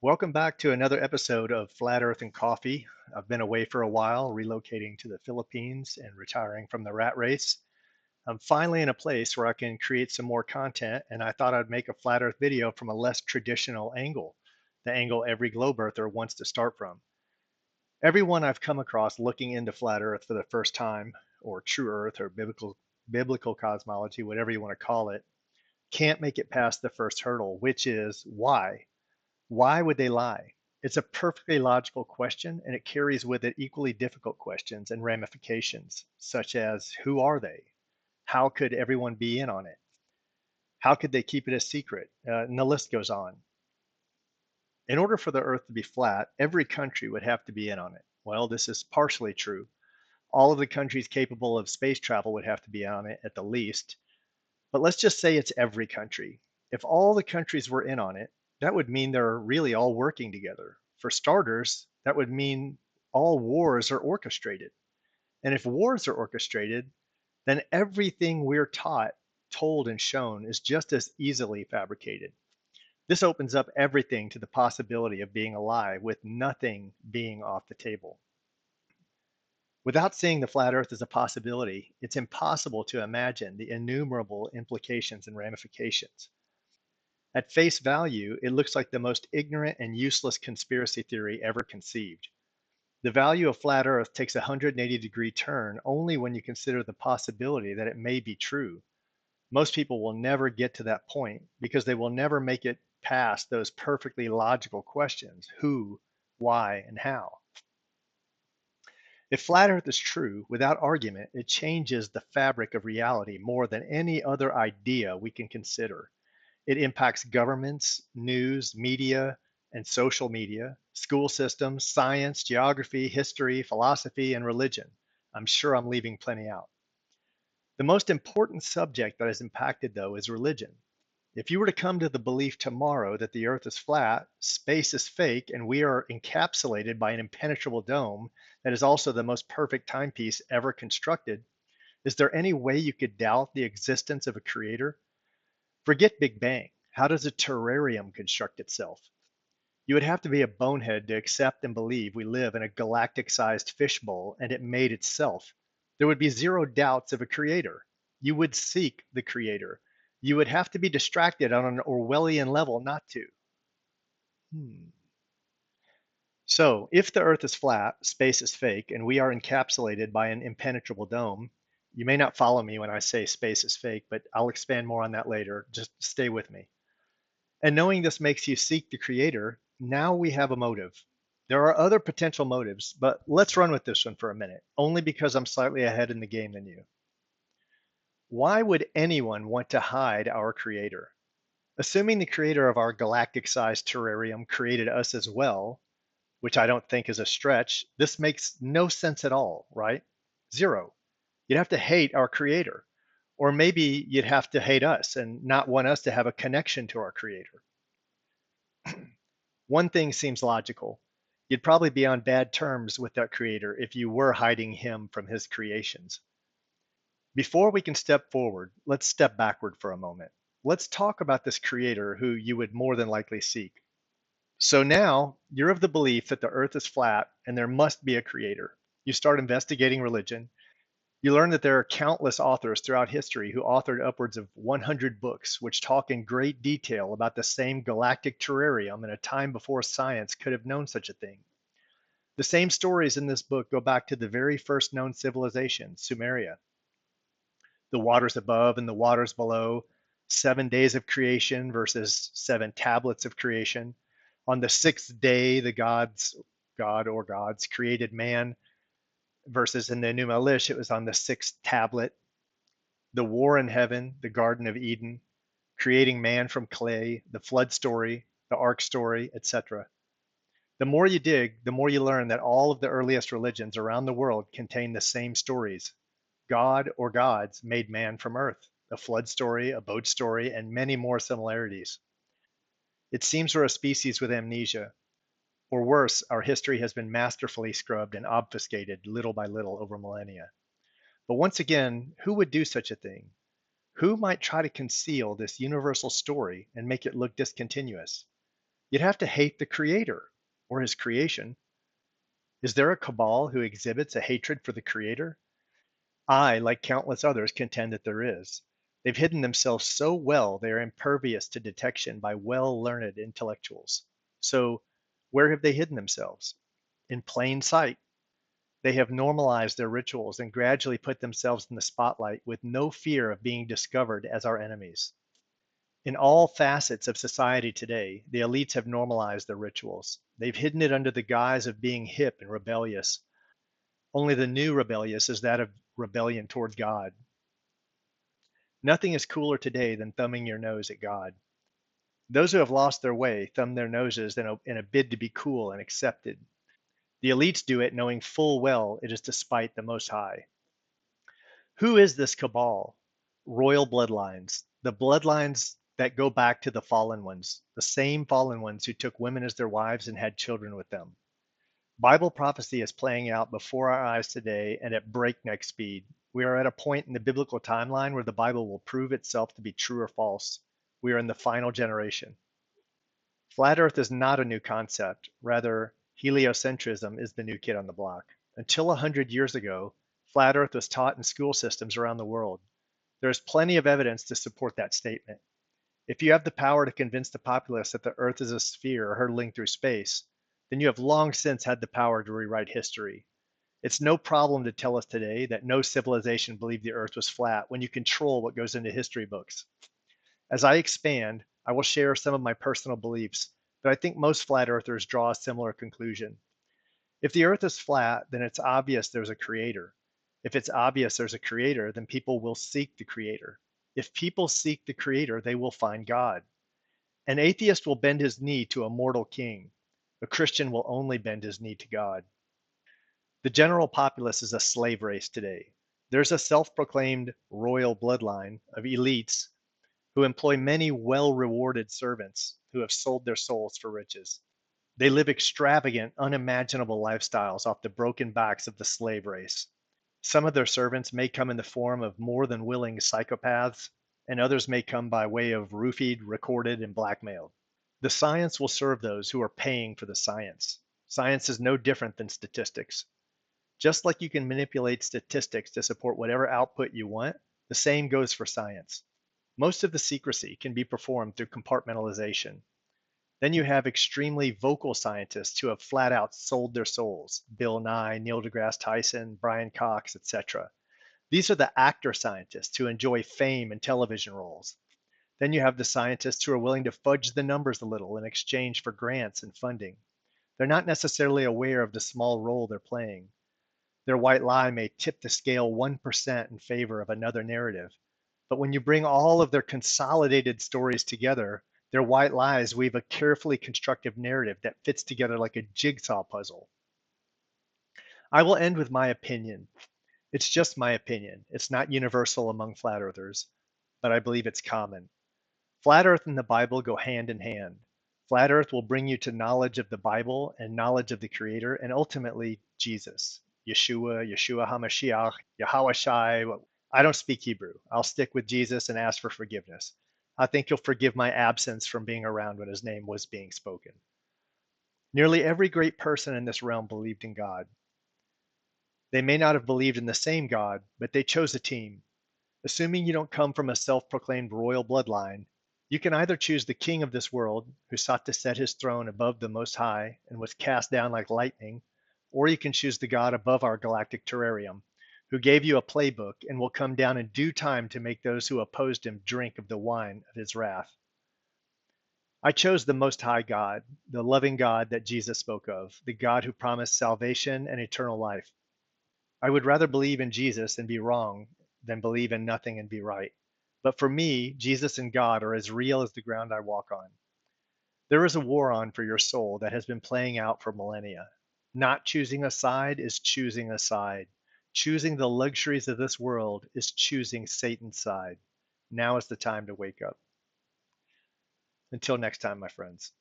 Welcome back to another episode of Flat Earth and Coffee. I've been away for a while, relocating to the Philippines and retiring from the rat race. I'm finally in a place where I can create some more content, and I thought I'd make a Flat Earth video from a less traditional angle, the angle every globe earther wants to start from. Everyone I've come across looking into Flat Earth for the first time, or True Earth, or biblical cosmology, whatever you want to call it, can't make it past the first hurdle, which is why? Why would they lie? It's a perfectly logical question, and it carries with it equally difficult questions and ramifications, such as who are they? How could everyone be in on it? How could they keep it a secret? And the list goes on. In order for the Earth to be flat, every country would have to be in on it. Well, this is partially true. All of the countries capable of space travel would have to be on it at the least. But let's just say it's every country. If all the countries were in on it, that would mean they're really all working together. For starters, that would mean all wars are orchestrated. And if wars are orchestrated, then everything we're taught, told, and shown is just as easily fabricated. This opens up everything to the possibility of being alive with nothing being off the table. Without seeing the flat earth as a possibility, it's impossible to imagine the innumerable implications and ramifications. At face value, it looks like the most ignorant and useless conspiracy theory ever conceived. The value of flat earth takes a 180-degree turn only when you consider the possibility that it may be true. Most people will never get to that point because they will never make it past those perfectly logical questions: who, why, and how. If flat earth is true, without argument, it changes the fabric of reality more than any other idea we can consider. It impacts governments, news, media, and social media, school systems, science, geography, history, philosophy, and religion. I'm sure I'm leaving plenty out. The most important subject that is impacted, though, is religion. If you were to come to the belief tomorrow that the earth is flat, space is fake, and we are encapsulated by an impenetrable dome that is also the most perfect timepiece ever constructed, is there any way you could doubt the existence of a creator? Forget Big Bang. How does a terrarium construct itself? You would have to be a bonehead to accept and believe we live in a galactic-sized fishbowl and it made itself. There would be zero doubts of a creator. You would seek the creator. You would have to be distracted on an Orwellian level not to. So, if the Earth is flat, space is fake, and we are encapsulated by an impenetrable dome, you may not follow me when I say space is fake, but I'll expand more on that later. Just stay with me. And knowing this makes you seek the creator, now we have a motive. There are other potential motives, but let's run with this one for a minute, only because I'm slightly ahead in the game than you. Why would anyone want to hide our creator? Assuming the creator of our galactic-sized terrarium created us as well, which I don't think is a stretch, this makes no sense at all, right? Zero. You'd have to hate our creator. Or maybe you'd have to hate us and not want us to have a connection to our creator. One thing seems logical. You'd probably be on bad terms with that creator if you were hiding him from his creations. Before we can step forward, let's step backward for a moment. Let's talk about this creator who you would more than likely seek. So now you're of the belief that the earth is flat and there must be a creator. You start investigating religion. You learn that there are countless authors throughout history who authored upwards of 100 books, which talk in great detail about the same galactic terrarium in a time before science could have known such a thing. The same stories in this book go back to the very first known civilization, Sumeria. The waters above and the waters below, 7 days of creation versus 7 tablets of creation. On the 6th day, the gods created man, versus in the Enuma Elish, it was on the 6th tablet. The war in heaven, the Garden of Eden, creating man from clay, the flood story, the ark story, etc. The more you dig, the more you learn that all of the earliest religions around the world contain the same stories. God or gods made man from earth, a flood story, a boat story, and many more similarities. It seems we're a species with amnesia. Or worse, our history has been masterfully scrubbed and obfuscated little by little over millennia. But once again, who would do such a thing? Who might try to conceal this universal story and make it look discontinuous? You'd have to hate the creator or his creation. Is there a cabal who exhibits a hatred for the creator? I, like countless others, contend that there is. They've hidden themselves so well they are impervious to detection by well-learned intellectuals. So, where have they hidden themselves? In plain sight. They have normalized their rituals and gradually put themselves in the spotlight with no fear of being discovered as our enemies. In all facets of society today, the elites have normalized their rituals. They've hidden it under the guise of being hip and rebellious. Only the new rebellious is that of rebellion toward God. Nothing is cooler today than thumbing your nose at God. Those who have lost their way thumb their noses in a bid to be cool and accepted. The elites do it knowing full well it is to spite the Most High. Who is this cabal? Royal bloodlines, the bloodlines that go back to the fallen ones, the same fallen ones who took women as their wives and had children with them. Bible prophecy is playing out before our eyes today and at breakneck speed. We are at a point in the biblical timeline where the Bible will prove itself to be true or false. We are in the final generation. Flat Earth is not a new concept. Rather, heliocentrism is the new kid on the block. Until 100 years ago, Flat Earth was taught in school systems around the world. There is plenty of evidence to support that statement. If you have the power to convince the populace that the Earth is a sphere hurtling through space, then you have long since had the power to rewrite history. It's no problem to tell us today that no civilization believed the Earth was flat when you control what goes into history books. As I expand, I will share some of my personal beliefs, but I think most flat earthers draw a similar conclusion. If the Earth is flat, then it's obvious there's a creator. If it's obvious there's a creator, then people will seek the creator. If people seek the creator, they will find God. An atheist will bend his knee to a mortal king. A Christian will only bend his knee to God. The general populace is a slave race today. There's a self-proclaimed royal bloodline of elites who employ many well-rewarded servants who have sold their souls for riches. They live extravagant, unimaginable lifestyles off the broken backs of the slave race. Some of their servants may come in the form of more than willing psychopaths, and others may come by way of roofied, recorded, and blackmailed. The science will serve those who are paying for the science. Science is no different than statistics. Just like you can manipulate statistics to support whatever output you want, the same goes for science. Most of the secrecy can be performed through compartmentalization. Then you have extremely vocal scientists who have flat out sold their souls. Bill Nye, Neil deGrasse Tyson, Brian Cox, etc. These are the actor scientists who enjoy fame and television roles. Then you have the scientists who are willing to fudge the numbers a little in exchange for grants and funding. They're not necessarily aware of the small role they're playing. Their white lie may tip the scale 1% in favor of another narrative. But when you bring all of their consolidated stories together, their white lies weave a carefully constructed narrative that fits together like a jigsaw puzzle. I will end with my opinion. It's just my opinion. It's not universal among flat earthers, but I believe it's common. Flat Earth and the Bible go hand in hand. Flat Earth will bring you to knowledge of the Bible and knowledge of the Creator and ultimately Jesus, Yeshua HaMashiach, Yahweh Shai. I don't speak Hebrew. I'll stick with Jesus and ask for forgiveness. I think you'll forgive my absence from being around when his name was being spoken. Nearly every great person in this realm believed in God. They may not have believed in the same God, but they chose a team. Assuming you don't come from a self-proclaimed royal bloodline, you can either choose the king of this world, who sought to set his throne above the Most High and was cast down like lightning, or you can choose the God above our galactic terrarium, who gave you a playbook and will come down in due time to make those who opposed him drink of the wine of his wrath. I chose the Most High God, the loving God that Jesus spoke of, the God who promised salvation and eternal life. I would rather believe in Jesus and be wrong than believe in nothing and be right. But for me, Jesus and God are as real as the ground I walk on. There is a war on for your soul that has been playing out for millennia. Not choosing a side is choosing a side. Choosing the luxuries of this world is choosing Satan's side. Now is the time to wake up. Until next time, my friends.